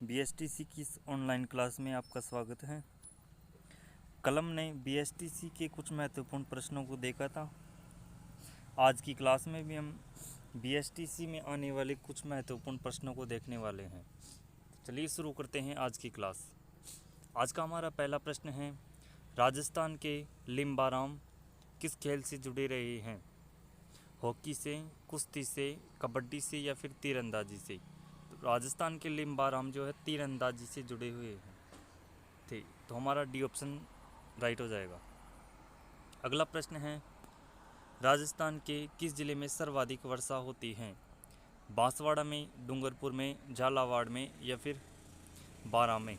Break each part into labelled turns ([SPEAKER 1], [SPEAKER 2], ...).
[SPEAKER 1] BSTC की इस online class में आपका स्वागत है। कलम ने बीएसटीसी के कुछ महत्वपूर्ण प्रश्नों को देखा था। आज की क्लास में भी हम बीएसटीसी में आने वाले कुछ महत्वपूर्ण प्रश्नों को देखने वाले हैं। चलिए शुरू करते हैं आज की क्लास। आज का हमारा पहला प्रश्न है, राजस्थान के लिम्बाराम किस खेल से जुड़े रहे हैं? हॉकी से, कुश्ती से, कबड्डी से या फिर तीरंदाजी से? राजस्थान के लिम्बाराम जो है तीरंदाजी से जुड़े हुए हैं। ठीक, तो हमारा डी ऑप्शन राइट हो जाएगा। अगला प्रश्न है, राजस्थान के किस जिले में सर्वाधिक वर्षा होती है? बांसवाड़ा में, डूंगरपुर में, झालावाड़ में या फिर बारां में?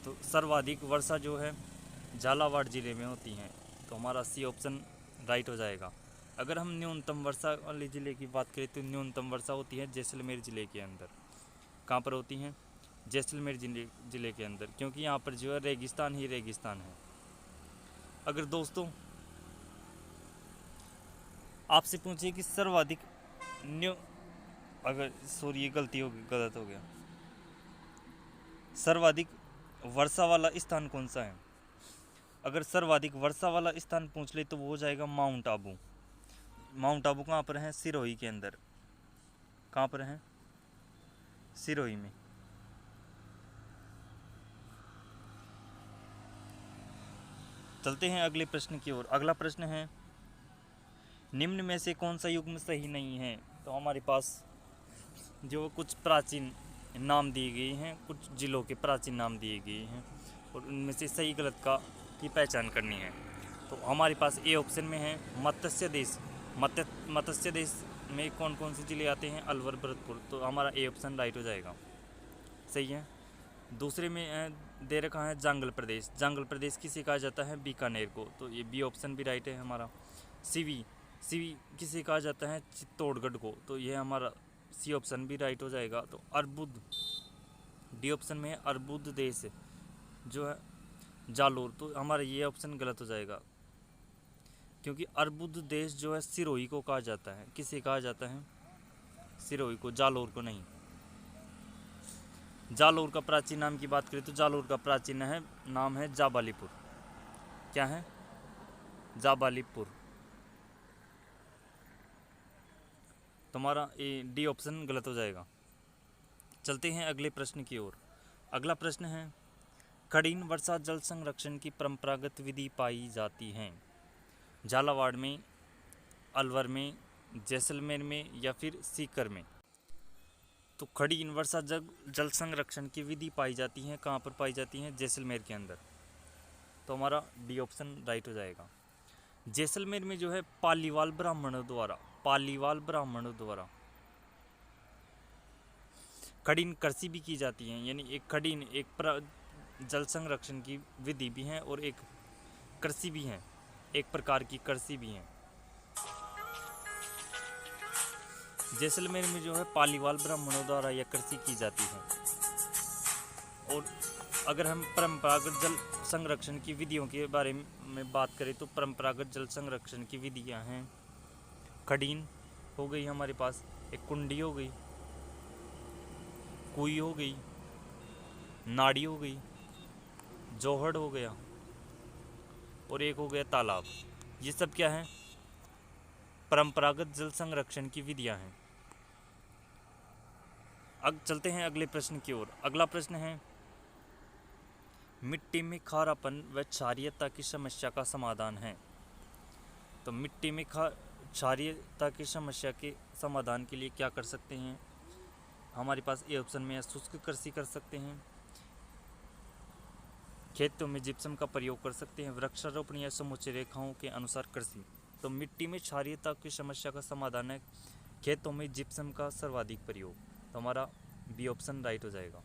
[SPEAKER 1] तो सर्वाधिक वर्षा जो है झालावाड़ जिले में होती है, तो हमारा सी ऑप्शन राइट हो जाएगा। अगर हम न्यूनतम वर्षा वाले ज़िले की बात करें तो न्यूनतम वर्षा होती है जैसलमेर ज़िले के अंदर। कहाँ पर होती हैं? जैसलमेर ज़िले के अंदर, क्योंकि यहाँ पर जो है रेगिस्तान ही रेगिस्तान है। अगर दोस्तों आपसे पूछे कि सर्वाधिक ये गलती होगी, गलत हो गया। सर्वाधिक वर्षा वाला स्थान कौन सा है? अगर सर्वाधिक वर्षा वाला स्थान पूछ ले तो वो हो जाएगा माउंट आबू। माउंट आबू कहाँ पर है? सिरोही के अंदर। कहाँ पर है? सिरोही में। चलते हैं अगले प्रश्न की ओर। अगला प्रश्न है, निम्न में से कौन सा युग्म सही नहीं है? तो हमारे पास जो कुछ प्राचीन नाम दिए गए हैं, कुछ जिलों के प्राचीन नाम दिए गए हैं और उनमें से सही गलत की पहचान करनी है। तो हमारे पास ए ऑप्शन में है मत्स्य देश। मत्स्य देश में कौन कौन से जिले आते हैं? अलवर, भरतपुर। तो हमारा ए ऑप्शन राइट हो जाएगा, सही है। दूसरे में दे रखा है जांगल प्रदेश। जांगल प्रदेश किसे कहा जाता है? बीकानेर को। तो ये बी ऑप्शन भी राइट है हमारा। सीवी किसे कहा जाता है? चित्तौड़गढ़ को। तो ये हमारा सी ऑप्शन भी राइट हो जाएगा। तो अर्बुद, डी ऑप्शन में है अर्बुद देश जो है जालोर। तो हमारा ये ऑप्शन गलत हो जाएगा, क्योंकि अर्बुद देश जो है सिरोही को कहा जाता है। किसे कहा जाता है? सिरोही को, जालोर को नहीं। जालोर का प्राचीन नाम की बात करें तो जालोर का प्राचीन नाम है जाबालीपुर। क्या है? जाबालीपुर। तुम्हारा ए डी ऑप्शन गलत हो जाएगा। चलते हैं अगले प्रश्न की ओर। अगला प्रश्न है, खड़ीन वर्षा जल संरक्षण की परंपरागत विधि पाई जाती है? झालावाड़ में, अलवर में, जैसलमेर में या फिर सीकर में? तो खड़ीन वर्षा जल संरक्षण की विधि पाई जाती है, कहाँ पर पाई जाती है? जैसलमेर के अंदर। तो हमारा डी ऑप्शन राइट हो जाएगा। जैसलमेर में जो है पालीवाल ब्राह्मणों द्वारा खड़ीन कृषि भी की जाती है। यानी एक खड़ीन एक जल संरक्षण की विधि भी है और एक कृषि भी है, एक प्रकार की कृषि भी है। जैसलमेर में जो है पालीवाल ब्राह्मणों द्वारा यह कृषि की जाती है। और अगर हम परंपरागत जल संरक्षण की विधियों के बारे में बात करें तो परंपरागत जल संरक्षण की विधियां हैं, खड़ीन हो गई हमारे पास, एक कुंडी हो गई, कुई हो गई, नाड़ी हो गई, जोहड़ हो गया और एक हो गया तालाब। ये सब क्या है? परंपरागत जल संरक्षण की विधियां हैं। अब चलते हैं अगले प्रश्न की ओर। अगला प्रश्न है, मिट्टी में खारापन व क्षारीयता की समस्या का समाधान है? तो मिट्टी में क्षारीयता की समस्या के समाधान के लिए क्या कर सकते हैं? हमारे पास ए ऑप्शन में शुष्क कृषि कर सकते हैं, खेतों में जिप्सम का प्रयोग कर सकते हैं, वृक्षारोपण या समुच्चय रेखाओं के अनुसार कृषि। तो मिट्टी में क्षारीयता की समस्या का समाधान है खेतों में जिप्सम का सर्वाधिक प्रयोग। तो हमारा बी ऑप्शन राइट हो जाएगा।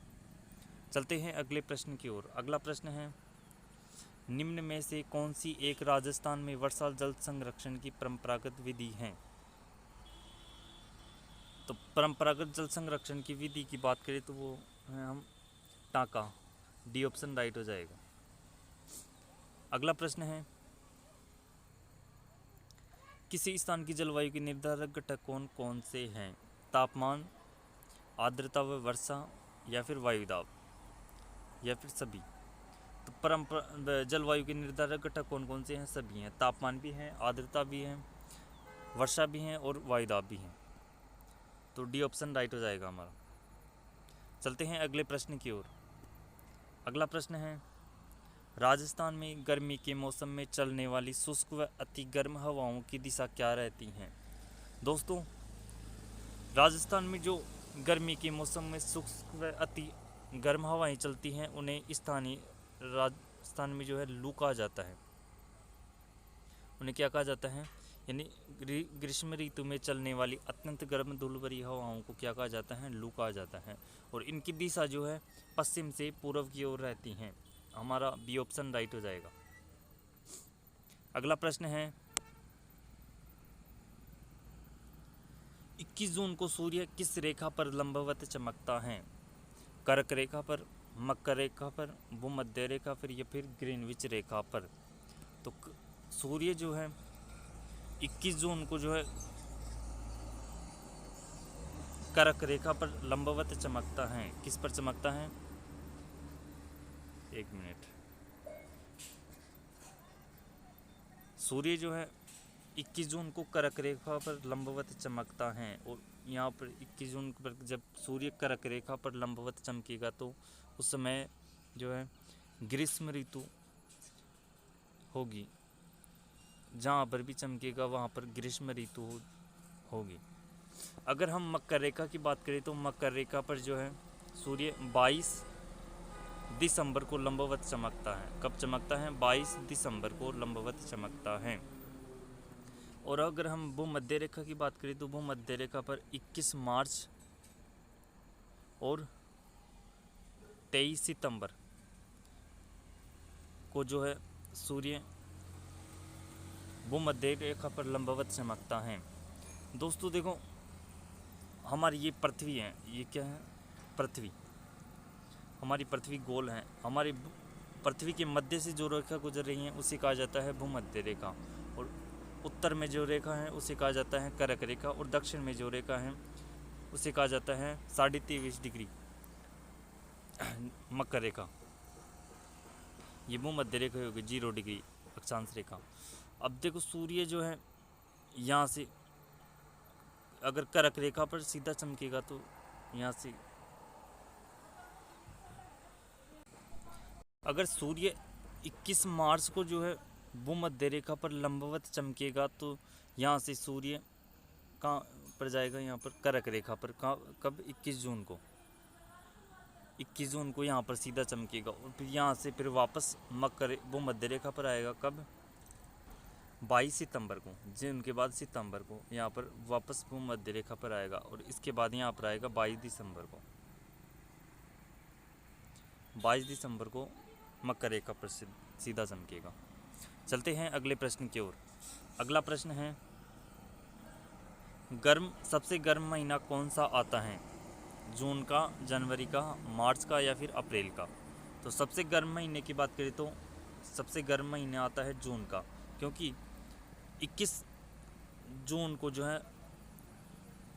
[SPEAKER 1] चलते हैं अगले प्रश्न की ओर। अगला प्रश्न है, निम्न में से कौन सी एक राजस्थान में वर्षा जल संरक्षण की परंपरागत विधि है? तो परंपरागत जल संरक्षण की विधि की बात करें तो वो है हम टाँका। डी ऑप्शन राइट हो जाएगा। अगला प्रश्न है, किसी स्थान की जलवायु के निर्धारक घटक कौन कौन से हैं? तापमान, आर्द्रता व वर्षा या फिर वायुदाब? या फिर सभी। तो परंपरा जलवायु के निर्धारक घटक कौन कौन से हैं? सभी हैं। तापमान भी हैं, आर्द्रता भी है, वर्षा भी है और वायुदाब भी हैं। तो डी ऑप्शन राइट हो जाएगा हमारा। चलते हैं अगले प्रश्न की ओर। अगला प्रश्न है, राजस्थान में गर्मी के मौसम में चलने वाली शुष्क व अति गर्म हवाओं की दिशा क्या रहती हैं? दोस्तों, राजस्थान में जो गर्मी के मौसम में शुष्क व अति गर्म हवाएं चलती हैं उन्हें स्थानीय राजस्थान में जो है लू कहा जाता है। उन्हें क्या कहा जाता है? यानी ग्रीष्म ऋतु में चलने वाली अत्यंत गर्म धूल भरी हवाओं को क्या कहा जाता है? लू कहा जाता है। और इनकी दिशा जो है पश्चिम से पूर्व की ओर रहती हैं। हमारा बी ऑप्शन राइट हो जाएगा। अगला प्रश्न है, 21 जून को सूर्य किस रेखा पर लंबवत चमकता है? कर्क रेखा पर, मकर रेखा पर, भूमध्य रेखा पर या फिर ग्रीनविच रेखा पर? तो सूर्य जो है 21 जून को जो है कर्क रेखा पर लंबवत चमकता है। किस पर चमकता है? एक मिनट। सूर्य जो है 21 जून को कर्क रेखा पर लंबवत चमकता है। और यहाँ पर 21 जून पर जब सूर्य कर्क रेखा पर लंबवत चमकेगा तो उस समय जो है ग्रीष्म ऋतु होगी। जहाँ पर भी चमकेगा वहाँ पर ग्रीष्म ऋतु होगी। अगर हम मकर रेखा की बात करें तो मकर रेखा पर जो है सूर्य 22 दिसंबर को लंबवत चमकता है। कब चमकता है? 22 दिसंबर को लंबवत चमकता है। और अगर हम भूमध्य रेखा की बात करें तो भूमध्य रेखा पर 21 मार्च और 23 सितंबर को जो है सूर्य भूमध्य रेखा पर लंबवत चमकता है। दोस्तों देखो, हमारी ये पृथ्वी है, ये क्या है? पृथ्वी। हमारी पृथ्वी गोल है। हमारी पृथ्वी के मध्य से जो रेखा गुजर रही है उसे कहा जाता है भूमध्य रेखा। और उत्तर में जो रेखा है उसे कहा जाता है कर्क रेखा। और दक्षिण में जो रेखा है उसे कहा जाता है 23.5 डिग्री मकर रेखा। ये भूमध्य रेखा होगी 0 डिग्री अक्षांश रेखा। अब देखो, सूर्य जो है यहाँ से अगर कर्क रेखा पर सीधा चमकेगा तो यहाँ से अगर सूर्य 21 मार्च को जो है भूमध्य रेखा पर लंबवत चमकेगा तो यहाँ से सूर्य कहाँ पर जाएगा? यहाँ पर कर्क रेखा पर। कब? 21 जून को। 21 जून को यहाँ पर सीधा चमकेगा और फिर यहाँ से फिर वापस मकर भूमध्य रेखा पर आएगा। कब? 22 सितंबर को। जून के बाद सितंबर को यहाँ पर वापस भूमध्य रेखा पर आएगा और इसके बाद यहाँ पर आएगा 22 दिसंबर को। 22 दिसंबर को मकर रेखा पर सीधा चमकेगा। चलते हैं अगले प्रश्न की ओर। अगला प्रश्न है, सबसे गर्म महीना कौन सा आता है? जून का, जनवरी का, मार्च का या फिर अप्रैल का? तो सबसे गर्म महीने की बात करें तो सबसे गर्म महीना आता है जून का, क्योंकि 21 जून को जो है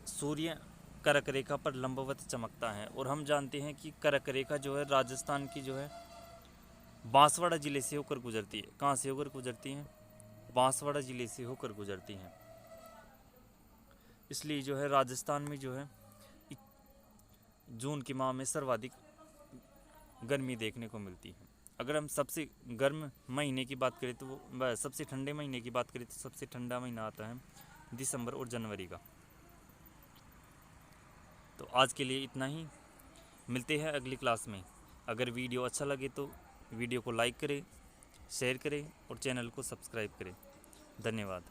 [SPEAKER 1] सूर्य कर्क रेखा पर लंबवत चमकता है। और हम जानते हैं कि कर्क रेखा जो है राजस्थान की जो है बांसवाड़ा ज़िले से होकर गुजरती है। कहाँ से होकर गुजरती हैं? बांसवाड़ा ज़िले से होकर गुजरती हैं। इसलिए जो है राजस्थान में जो है जून के माह में सर्वाधिक गर्मी देखने को मिलती है। अगर हम सबसे गर्म महीने की बात करें तो वो सबसे ठंडे महीने की बात करें तो सबसे ठंडा महीना आता है दिसंबर और जनवरी का। तो आज के लिए इतना ही। मिलते हैं अगली क्लास में। अगर वीडियो अच्छा लगे तो वीडियो को लाइक करें, शेयर करें और चैनल को सब्सक्राइब करें। धन्यवाद।